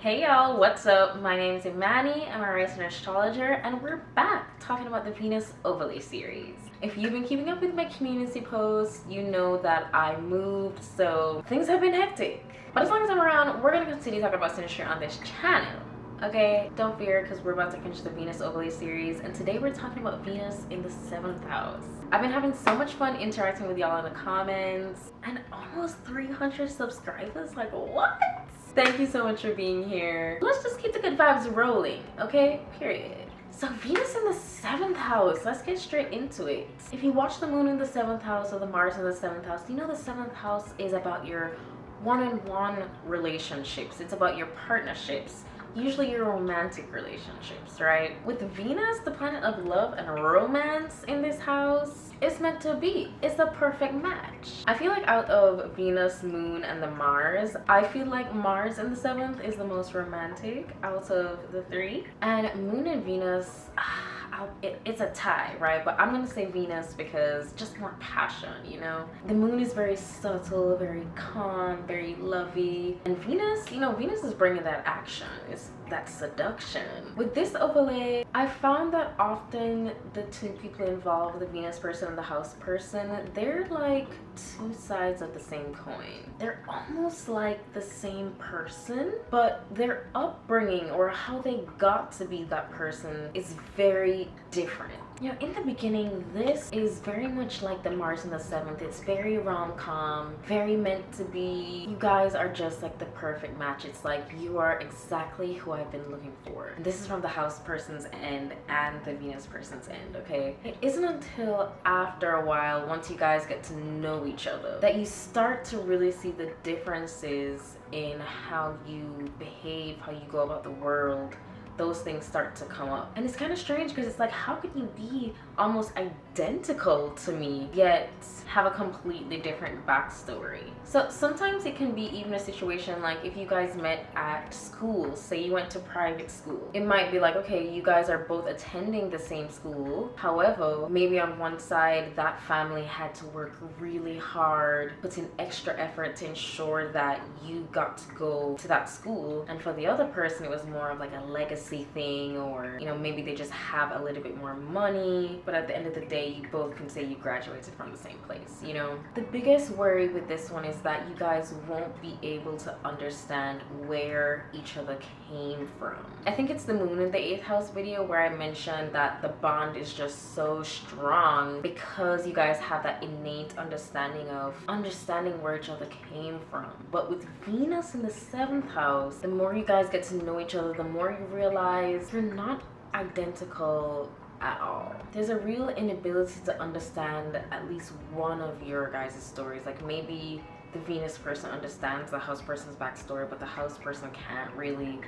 Hey y'all, what's up? My name is Imani, I'm a rising astrologer, and we're back talking about the Venus overlay series. If you've been keeping up with my community posts, you know that I moved, so things have been hectic. But as long as I'm around, we're gonna continue talking about synastry on this channel. Okay, don't fear, because we're about to finish the Venus overlay series, and today we're talking about Venus in the 7th house. I've been having so much fun interacting with y'all in the comments, and almost 300 subscribers, like what? Thank you so much for being here. Let's just keep the good vibes rolling, okay? Period. So Venus in the 7th house, let's get straight into it. If you watch the moon in the 7th house or the Mars in the 7th house, you know the 7th house is about your one-on-one relationships. It's about your partnerships, usually your romantic relationships, right? With Venus, the planet of love and romance in this house, it's meant to be. It's a perfect match. I feel like out of Venus, Moon, and the Mars, I feel like Mars in the 7th is the most romantic out of the three. And Moon and Venus, it's a tie, right? But I'm gonna say Venus because just more passion, you know? The moon is very subtle, very calm, very lovey. And Venus, you know, Venus is bringing that action. It's that seduction. With this overlay, I found that often the two people involved, the Venus person and the house person, they're like two sides of the same coin. They're almost like the same person, but their upbringing or how they got to be that person is very different. You know, in the beginning, this is very much like the Mars in the 7th. It's very rom-com, very meant to be. You guys are just like the perfect match. It's like you are exactly who I've been looking for. And this is from the house person's end and the Venus person's end, okay? It isn't until after a while, once you guys get to know each other, that you start to really see the differences in how you behave, how you go about the world. Those things start to come up. And it's kind of strange because it's like, how could you be almost identical to me yet have a completely different backstory? So sometimes it can be even a situation like if you guys met at school, say you went to private school, it might be like, okay, you guys are both attending the same school, however maybe on one side that family had to work really hard, put in extra effort to ensure that you got to go to that school, and for the other person it was more of like a legacy thing, or you know, maybe they just have a little bit more money, but at the end of the day you both can say you graduated from the same place, you know? The biggest worry with this one is that you guys won't be able to understand where each other came from. I think it's the moon in the 8th house video where I mentioned that the bond is just so strong because you guys have that innate understanding of understanding where each other came from. But with Venus in the 7th house, the more you guys get to know each other, the more you realize you're not identical at all. There's a real inability to understand at least one of your guys' stories. Like maybe the Venus person understands the house person's backstory, but the house person can't really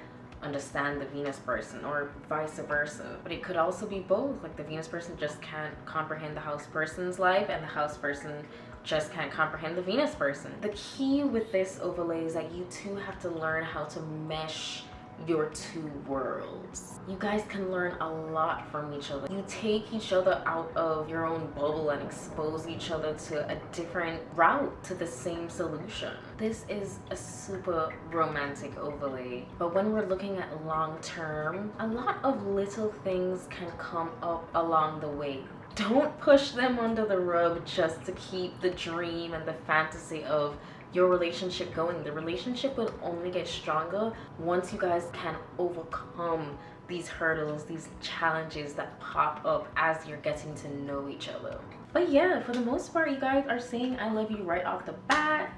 understand the Venus person, or vice versa. But it could also be both. Like the Venus person just can't comprehend the house person's life, and the house person just can't comprehend the Venus person. The key with this overlay is that you two have to learn how to mesh your two worlds. You guys can learn a lot from each other. You take each other out of your own bubble and expose each other to a different route to the same solution. This is a super romantic overlay, but when we're looking at long term, a lot of little things can come up along the way. Don't push them under the rug just to keep the dream and the fantasy of your relationship going. The relationship will only get stronger once you guys can overcome these hurdles, these challenges that pop up as you're getting to know each other. But yeah, for the most part, you guys are saying I love you right off the bat.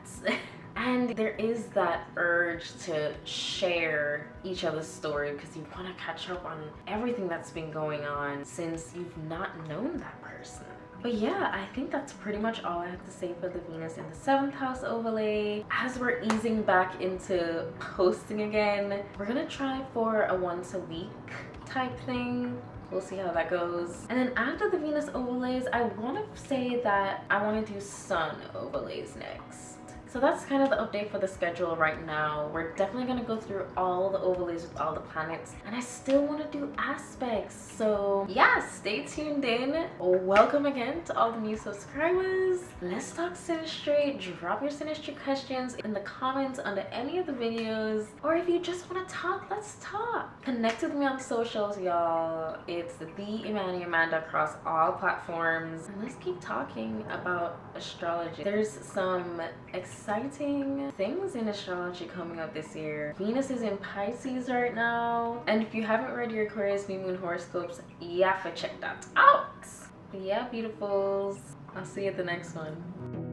And there is that urge to share each other's story because you want to catch up on everything that's been going on since you've not known that person. But yeah, I think that's pretty much all I have to say for the Venus in the 7th house overlay. As we're easing back into posting again, we're gonna try for a once a week type thing. We'll see how that goes. And then after the Venus overlays, I want to say that I want to do sun overlays next. So that's kind of the update for the schedule right now. We're definitely going to go through all the overlays with all the planets, and I still want to do aspects. So yeah, stay tuned in. Welcome again to all the new subscribers. Let's talk synastry. Drop your synastry questions in the comments under any of the videos, or if you just want to talk, let's talk. Connect with me on socials, y'all. It's theimaniamanda across all platforms, and let's keep talking about astrology. There's some exciting things in astrology coming up this year. Venus is in Pisces right now, and if you haven't read your Aquarius new moon horoscopes, you have to check that out. But yeah, beautifuls, I'll see you at the next one.